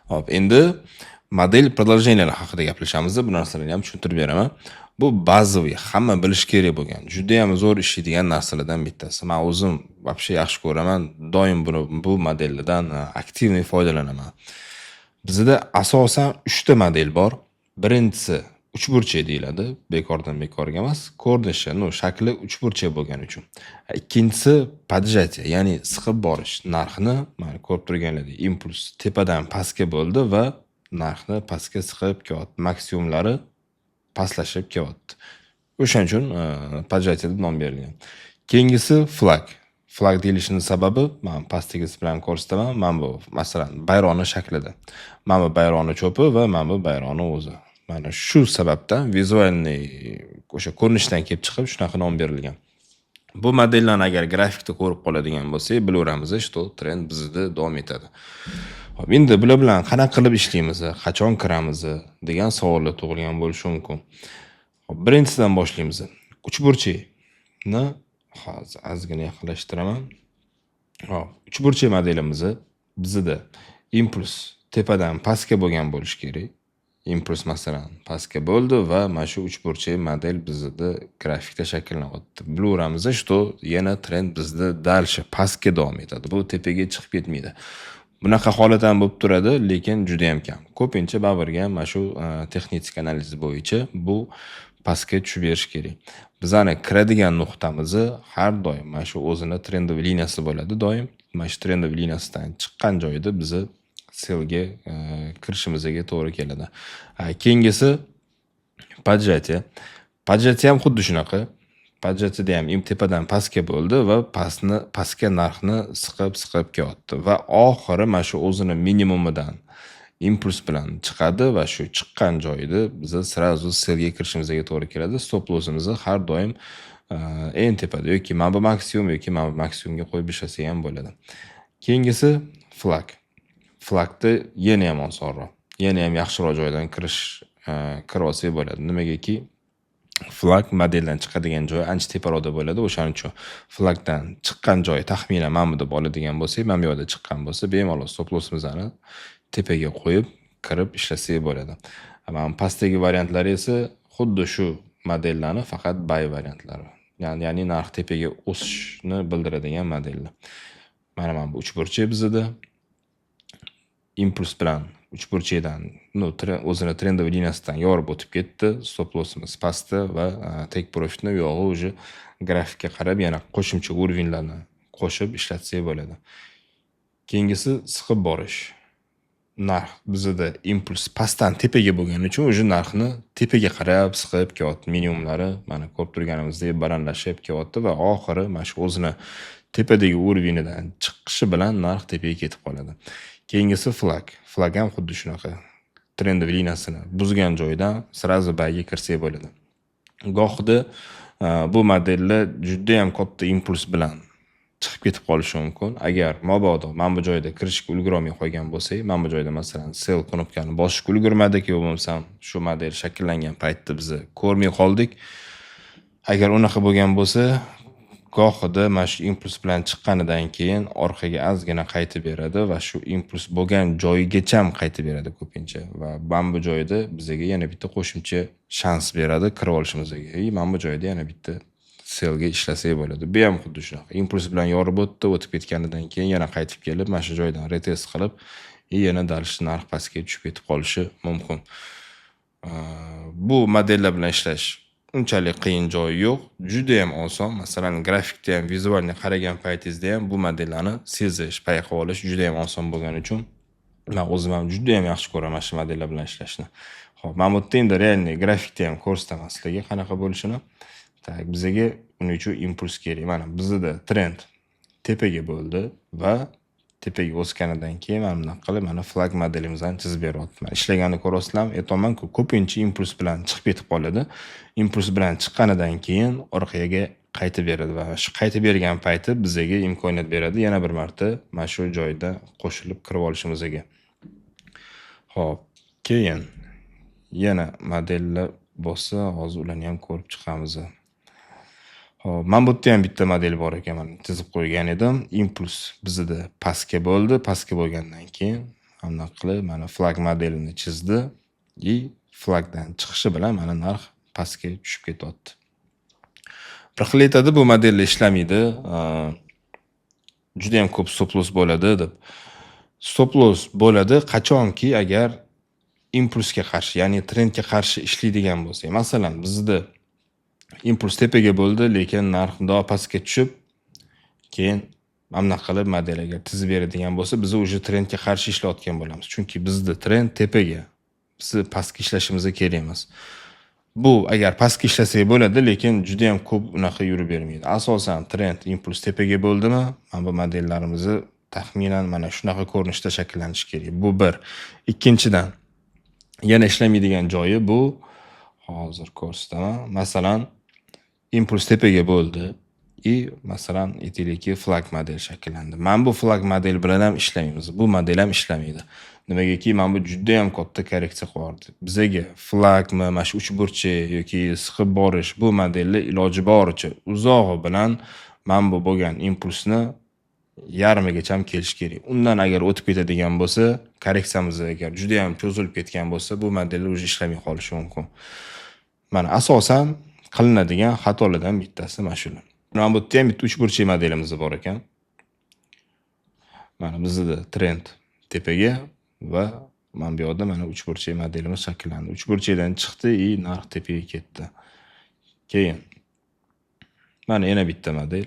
Hop, endi model продолжениялari haqida gaplashamiz. Bu narsalarni ham tushuntirib beraman. Bu bazaviy, hamma bilishi kerak bo'lgan, juda ham zo'r ishlaydigan narsalardan bittasi. Men o'zim вообще yaxshi ko'raman. Doim bu modellardan aktivniy foydalanaman. Bizda asosan 3 ta model bor. Birinchisi uchburchak deyiladi. Bekordan bekorga emas. Ko'rinishi, shakli uchburchak bo'lgani uchun. Ikkinchisi поджатие, ya'ni siqib borish. Narxni mana ko'rib turganlaringizdek, impuls tepadan pastga bo'ldi va narxni pastga siqib kelyapti. Maksimumlari pastlashib kelyapti. O'shaning uchun поджатие deb nom berilgan. Keyingisi flag. Flag deyilishining sababi, men pastdagisi bilan ko'rsataman. Mana bu masalan bayroqning shaklida. Mana bu bayroqning cho'pi va mana bu bayroqning o'zi. Mana shu sababdan vizualniy o'sha ko'rinishdan kelib chiqib shunaqa nom berilgan. Bu modellarni agar grafikda ko'rib qoladigan bo'lsak, bilaveramiz, что trend bizda davom etadi. Hop, endi bular bilan qanaqa qilib ishlaymiz, qachon kiramiz degan savollar tug'ilgan bo'lishi mumkin. Hop, birinchisidan boshlaymiz. Uchburchakni hozir ozgina yaqinlashtiraman. Hop, uchburchak modelimiz bizda impuls tepadan pastga bo'lgan bo'lishi kerak. Impuls masalan pastga bo'ldi va mana shu uchburchak model bizda grafikda shakllanyapti. Bilaveramiz, что yana trend bizda dalsha pastga davom etadi. Bu tepaga chiqib ketmaydi. Bunaqa holat ham bo'lib turadi, lekin juda ham kam. Ko'pincha baribirga mana shu texnik analiz bo'yicha bu pastga tushib berish kerak. Bizani kiradigan nuqtamiz har doim mana shu o'zini trendoviy liniyasi bo'ladi doim. Mana shu trendoviy liniyasidan chiqqan joyda bizni selga kirishimizga to'g'ri keladi. Keyingisi поджатие. Поджатие ham xuddi shunaqa. Поджатиеda ham tepadan pastga bo'ldi va pastga narxni siqib kelyapti va oxiri mana shu o'zini minimumidan impuls bilan chiqadi va shu chiqqan joyda biz sразу selga kirishimizga to'g'ri keladi. Stop lossimizni har doim eng tepada yoki mana bu maksimum yoki mana bu maksimumga qo'yib ishlasa ham bo'ladi. Keyingisi flag. Flagda yana ham osonroq. Yana ham yaxshiroq joydan kirib olsak bo'ladi. Nimagaki flag modeldan chiqadigan joy ancha teparoqda bo'ladi. O'shaning uchun flagdan chiqqan joy taxminan mana bu deb oladigan bo'lsak, mana bu yerda chiqqan bo'lsa, bemalol stop lossimizni tepaga qo'yib kirib ishlasak bo'ladi. Mana pastdagi variantlari esa xuddi shu modellarni faqat buy variantlari. Ya'ni narx tepaga o'sishni bildiradigan modellar. Mana bu uchburchak bizda impuls bilan uchburchakdan o'zini trendoviy liniyasidan yorib o'tib ketdi. Stop lossimiz pastda va take profitni u yog'i уже grafikka qarab yana qo'shimcha уровеньlarni qo'shib ishlatsak bo'ladi. Keyingisi siqib borish. Narx bizda impuls pastdan tepaga bo'lgani uchun o'sha narxni tepaga qarab siqib kelyapti. Minimumlari mana ko'rib turganimizdek balandlashib kelyapti va oxiri mana shu o'zini tepadagi уровеньdan chiqishi bilan narx tepaga ketib qoladi. Keyingisi flag. Flag ham xuddi shunaqa. Trendoviy liniyasini buzgan joydan sразу buyga kirsak bo'ladi. Gohida bu modellar juda ham katta impuls bilan chiqib ketib qolishi mumkin. Agar mabodo mana bu joyda kirishga ulgurmay qolgan bo'lsak, mana bu joyda masalan sell knopkani bosishga ulgurmadik yoki bo'lmasam shu model shakllangan paytda biz ko'rmay qoldik. Agar unaqa bo'lgan bo'lsa, gohida mana shu impuls bilan chiqqanidan keyin orqaga ozgina qaytib beradi va shu impuls bo'lgan joyigacha ham qaytib beradi ko'pincha va mana bu joyda bizga yana bitta qo'shimcha shans beradi kirib olishimizga. Mana bu joyda yana bitta selga ishlasak bo'ladi. Bu ham xuddi shunaqa. Impuls bilan yorib o'tib ketganidan keyin yana qaytib kelib, mana shu joydan retest qilib, yana dalshi narx pastga tushib ketib qolishi mumkin. Bu modellar bilan ishlash unchalik qiyin joyi yo'q. Juda ham oson. Masalan, grafikda ham vizualni qaragan paytingizda ham bu modellarni sezish, payqab olish juda ham oson bo'lgani uchun men o'zim ham juda ham yaxshi ko'raman shu modellar bilan ishlashni. Xo'p, men bu endi realniy grafikda ham ko'rsataman sizlarga qanaqa bo'lishini. Tak, bizga uning uchun impuls kerak. Mana bizda trend tepaga bo'ldi va tepaga o'sganidan keyin mana bunday qilib mana flag modelimizni chizib beryapman. Ishlaganini ko'rasizlarmi? Aytamanku, ko'pincha impuls bilan chiqib ketib qoladi. Impuls bilan chiqqanidan keyin orqaga qaytib beradi va shu qaytib bergan payti bizga imkoniyat beradi yana bir marta mana shu joyda qo'shilib kirib olishimizga. Xo'p, keyin yana modellar bo'lsa, hozir ularni ham ko'rib chiqamiz. Hop, men bu yerda ham bitta model bor ekan, men chizib qo'ygan edim. Impuls bizda pastga bo'ldi. Pastga bo'lgandan keyin anaqa qilib mana flag modelini chizdi. Flagdan chiqishi bilan mana narx pastga tushib ketyapti. Bir xil aytadi bu model ishlamaydi. Juda ham ko'p stop loss bo'ladi deb. Stop loss bo'ladi qachonki agar impulsga qarshi, ya'ni trendga qarshi ishlaydigan bo'lsa. Masalan, bizda impuls tepaga bo'ldi, lekin narx mundoq pastga tushib, keyin mana qilib model agar tizib beradigan bo'lsa, biz уже trendga qarshi ishlayotgan bo'lamiz. Chunki bizda trend tepaga, biz pastga ishlashimiz kerak emas. Bu agar pastga ishlasak bo'ladi, lekin juda ham ko'p unaqa yurib bermaydi. Asosan trend impuls tepaga bo'ldimi, mana bu modellarimizni taxminan mana shunaqa ko'rinishda shakllanishi kerak. Bu bir. Ikkinchidan, yana ishlamaydigan joyi bu, hozir ko'rsataman. Masalan, impuls tepaga bo'ldi. Masalan, aytaylikki flag model shakllandi. Men bu flag model bilan ham ishlamaymiz. Bu model ham ishlamaydi. Nimagaki men bu juda ham katta korreksiya qilyapti. Bizaga flagmi, mana shu uchburchak yoki siqib borish bu modelni iloji boricha uzog'i bilan men bu bo'lgan impulsni yarmigacha ham kelish kerak. Undan agar o'tib ketadigan bo'lsa, korreksiyamiz agar juda ham cho'zilib ketgan bo'lsa, bu modellar o'zi ishlamay qolishi mumkin. Mana asosan qilinadigan xatolardan bittasi mana shular. Mana bu yerda ham bitta uchburchak modelimiz bor ekan. Mana bizda trend tepaga va mana bu yerda mana uchburchak modelimiz shakllandi. Uchburchakdan chiqdi, narx tepaga ketdi. Keyin mana yana bitta model,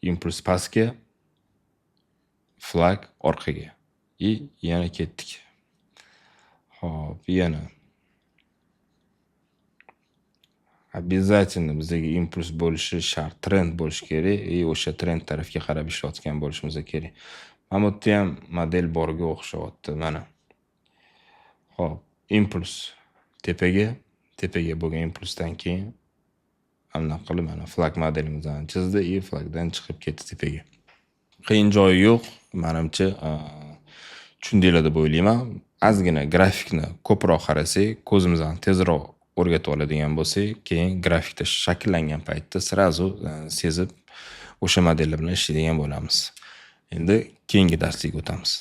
impuls pastga, flag orqaga. Yana ketdik. Xo'p, yana обязательно bizga impuls bo'lishi shart, trend bo'lishi kerak, o'sha trend tarafga qarab ishlayotgan bo'lishimiz kerak. Mana bu yerda ham model borga o'xshayapti, mana. Xo'p, impuls tepaga bo'lgan impulsdan keyin mana qilib mana flag modelimizni chizdi, flagdan chiqib ketdi tepaga. Qiyin joyi yo'q, menimcha tushundinglar deb o'ylayman. Ozgina grafikni ko'proq qarasak, ko'zimizni tezroq o'rgatib oladigan bo'lsak, keyin grafikda shakllangan paytda sirazu sezib o'sha modellar bilan ishlaydigan bo'lamiz. Endi keyingi darsga o'tamiz.